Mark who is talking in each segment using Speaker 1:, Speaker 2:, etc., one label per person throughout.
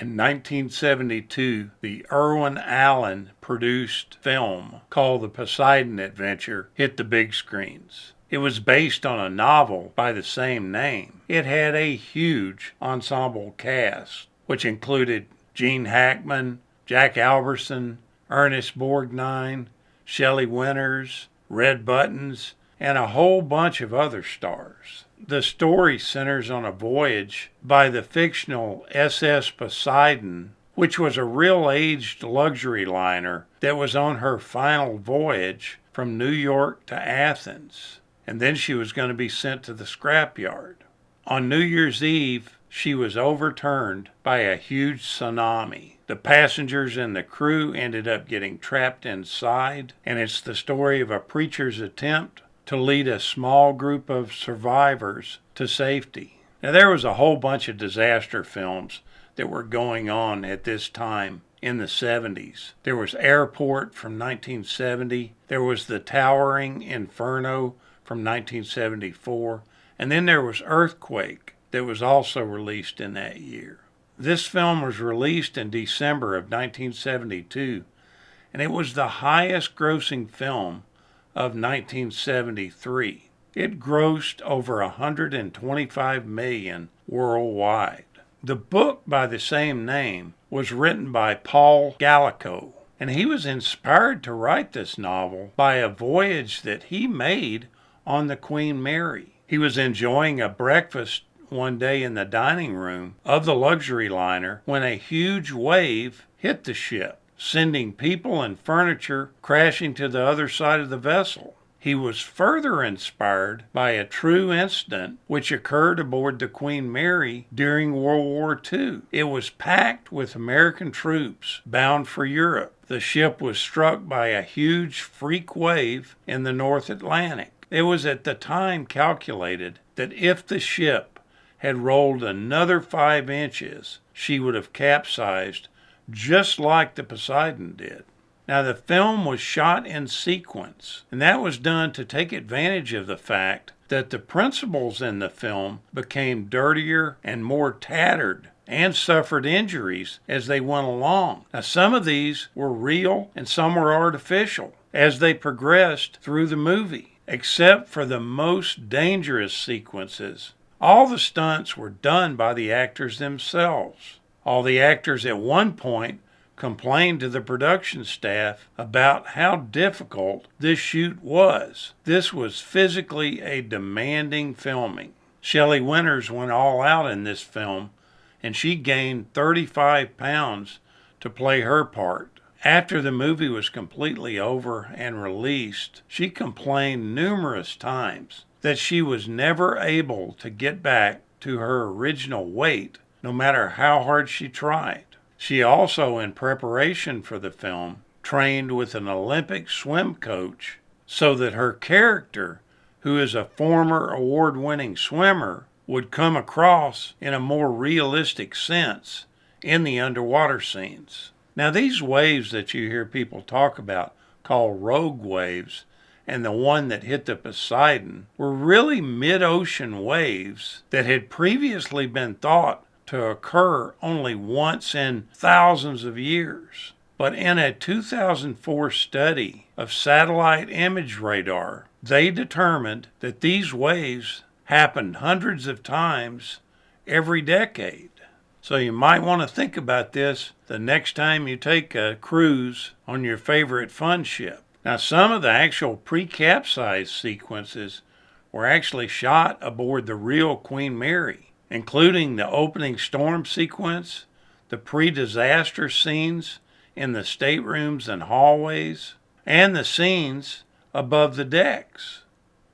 Speaker 1: In 1972, the Irwin Allen produced film called The Poseidon Adventure hit the big screens. It was based on a novel by the same name. It had a huge ensemble cast, which included Gene Hackman, Jack Albertson, Ernest Borgnine, Shelley Winters, Red Buttons, and a whole bunch of other stars. The story centers on a voyage by the fictional SS Poseidon, which was a real-aged luxury liner that was on her final voyage from New York to Athens, and then she was going to be sent to the scrapyard. On New Year's Eve, she was overturned by a huge tsunami. The passengers and the crew ended up getting trapped inside, and it's the story of a preacher's attempt to lead a small group of survivors to safety. Now, there was a whole bunch of disaster films that were going on at this time in the 70s. There was Airport from 1970. There was The Towering Inferno from 1974. And then there was Earthquake that was also released in that year. This film was released in December of 1972, and it was the highest grossing film of 1973. It grossed over $125 million worldwide. The book by the same name was written by Paul Gallico, and he was inspired to write this novel by a voyage that he made on the Queen Mary. He was enjoying a breakfast one day in the dining room of the luxury liner when a huge wave hit the ship, sending people and furniture crashing to the other side of the vessel. He was further inspired by a true incident which occurred aboard the Queen Mary during World War II. It was packed with American troops bound for Europe. The ship was struck by a huge freak wave in the North Atlantic. It was at the time calculated that if the ship had rolled another 5 inches, she would have capsized just like the Poseidon did. Now, the film was shot in sequence, and that was done to take advantage of the fact that the principals in the film became dirtier and more tattered and suffered injuries as they went along. Now, some of these were real and some were artificial as they progressed through the movie, except for the most dangerous sequences. All the stunts were done by the actors themselves. All the actors at one point complained to the production staff about how difficult this shoot was. This was physically a demanding filming. Shelley Winters went all out in this film, and she gained 35 pounds to play her part. After the movie was completely over and released, she complained numerous times that she was never able to get back to her original weight, no matter how hard she tried. She also, in preparation for the film, trained with an Olympic swim coach so that her character, who is a former award-winning swimmer, would come across in a more realistic sense in the underwater scenes. Now, these waves that you hear people talk about, called rogue waves, and the one that hit the Poseidon, were really mid-ocean waves that had previously been thought to occur only once in thousands of years. But in a 2004 study of satellite image radar, they determined that these waves happened hundreds of times every decade. So you might want to think about this the next time you take a cruise on your favorite fun ship. Now, some of the actual pre-capsize sequences were actually shot aboard the real Queen Mary, including the opening storm sequence, the pre-disaster scenes in the staterooms and hallways, and the scenes above the decks.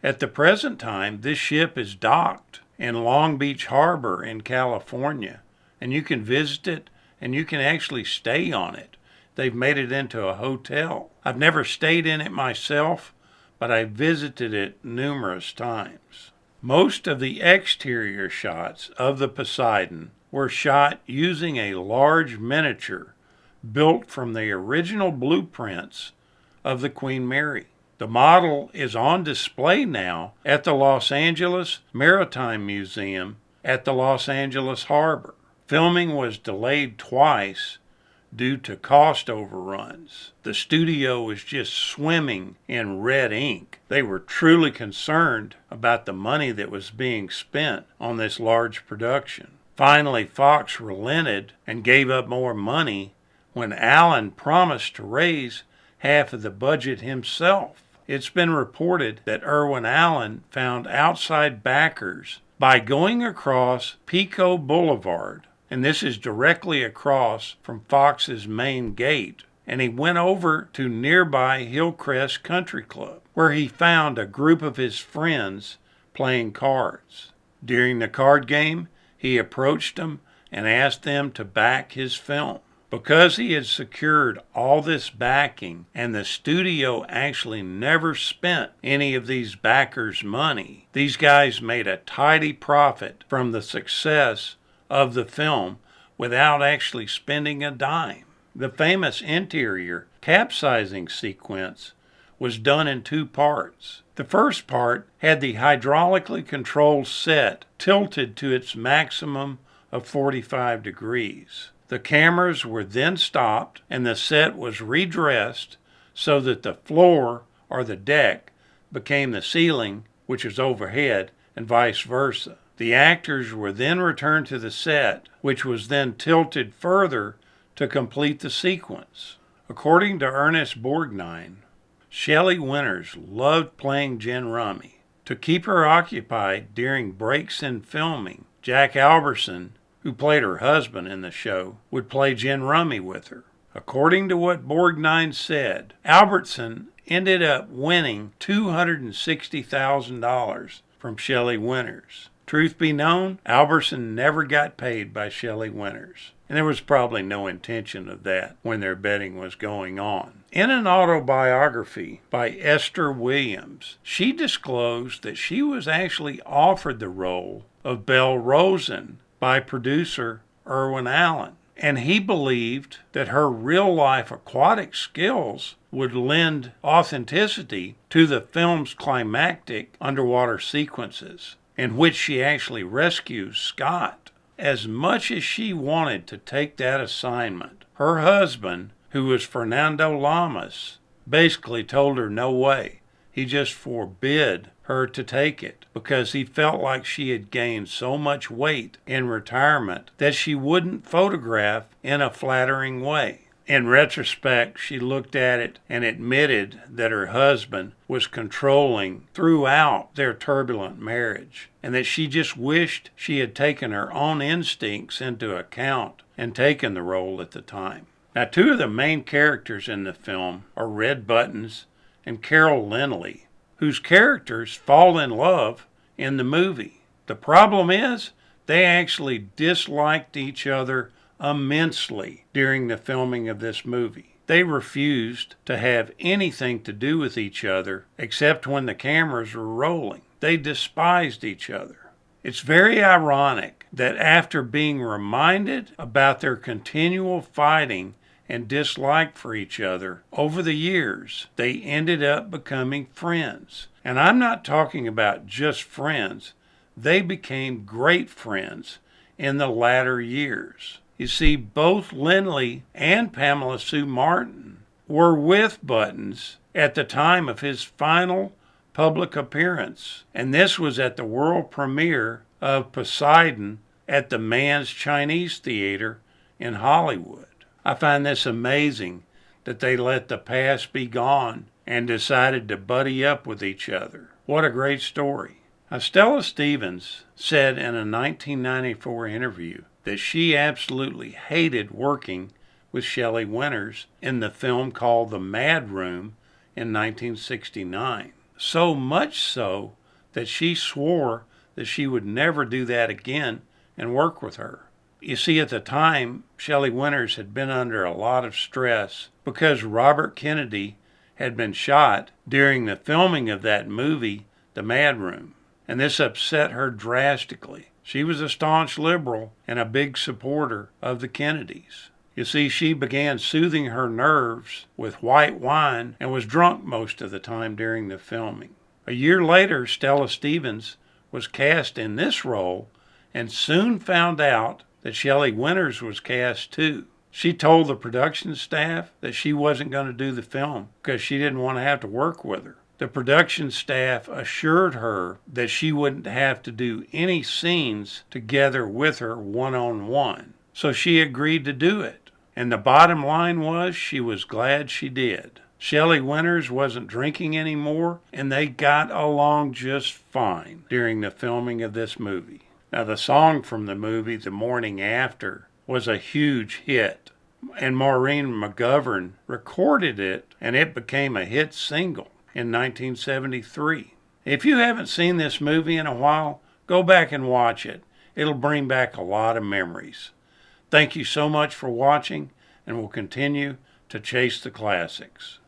Speaker 1: At the present time, this ship is docked in Long Beach Harbor in California, and you can visit it and you can actually stay on it. They've made it into a hotel. I've never stayed in it myself, but I visited it numerous times. Most of the exterior shots of the Poseidon were shot using a large miniature built from the original blueprints of the Queen Mary. The model is on display now at the Los Angeles Maritime Museum at the Los Angeles Harbor. Filming was delayed twice due to cost overruns. The studio was just swimming in red ink. They were truly concerned about the money that was being spent on this large production. Finally, Fox relented and gave up more money when Allen promised to raise half of the budget himself. It's been reported that Irwin Allen found outside backers by going across Pico Boulevard, and this is directly across from Fox's main gate, and he went over to nearby Hillcrest Country Club, where he found a group of his friends playing cards. During the card game, he approached them and asked them to back his film. Because he had secured all this backing and the studio actually never spent any of these backers' money, these guys made a tidy profit from the success of the film without actually spending a dime. The famous interior capsizing sequence was done in two parts. The first part had the hydraulically controlled set tilted to its maximum of 45 degrees. The cameras were then stopped and the set was redressed so that the floor or the deck became the ceiling, which is overhead, and vice versa. The actors were then returned to the set, which was then tilted further to complete the sequence. According to Ernest Borgnine, Shelley Winters loved playing gin rummy. To keep her occupied during breaks in filming, Jack Albertson, who played her husband in the show, would play gin rummy with her. According to what Borgnine said, Albertson ended up winning $260,000 from Shelley Winters. Truth be known, Albertson never got paid by Shelley Winters, and there was probably no intention of that when their betting was going on. In an autobiography by Esther Williams, she disclosed that she was actually offered the role of Belle Rosen by producer Irwin Allen, and he believed that her real-life aquatic skills would lend authenticity to the film's climactic underwater sequences, in which she actually rescues Scott. As much as she wanted to take that assignment, her husband, who was Fernando Lamas, basically told her no way. He just forbid her to take it because he felt like she had gained so much weight in retirement that she wouldn't photograph in a flattering way. In retrospect, she looked at it and admitted that her husband was controlling throughout their turbulent marriage, and that she just wished she had taken her own instincts into account and taken the role at the time. Now, two of the main characters in the film are Red Buttons and Carol Lindley, whose characters fall in love in the movie. The problem is, they actually disliked each other immensely during the filming of this movie. They refused to have anything to do with each other except when the cameras were rolling. They despised each other. It's very ironic that after being reminded about their continual fighting and dislike for each other over the years, they ended up becoming friends. And I'm not talking about just friends. They became great friends in the latter years. You see, both Lindley and Pamela Sue Martin were with Buttons at the time of his final public appearance, and this was at the world premiere of Poseidon at the Mann's Chinese Theater in Hollywood. I find this amazing that they let the past be gone and decided to buddy up with each other. What a great story. Now, Stella Stevens said in a 1994 interview that she absolutely hated working with Shelley Winters in the film called The Mad Room in 1969. So much so that she swore that she would never do that again and work with her. You see, at the time, Shelley Winters had been under a lot of stress because Robert Kennedy had been shot during the filming of that movie, The Mad Room, and this upset her drastically. She was a staunch liberal and a big supporter of the Kennedys. You see, she began soothing her nerves with white wine and was drunk most of the time during the filming. A year later, Stella Stevens was cast in this role and soon found out that Shelley Winters was cast too. She told the production staff that she wasn't going to do the film because she didn't want to have to work with her. The production staff assured her that she wouldn't have to do any scenes together with her one-on-one. So she agreed to do it. And the bottom line was she was glad she did. Shelley Winters wasn't drinking anymore, and they got along just fine during the filming of this movie. Now, the song from the movie, The Morning After, was a huge hit, and Maureen McGovern recorded it, and it became a hit single in 1973. If you haven't seen this movie in a while, go back and watch it. It'll bring back a lot of memories. Thank you so much for watching, and we'll continue to chase the classics.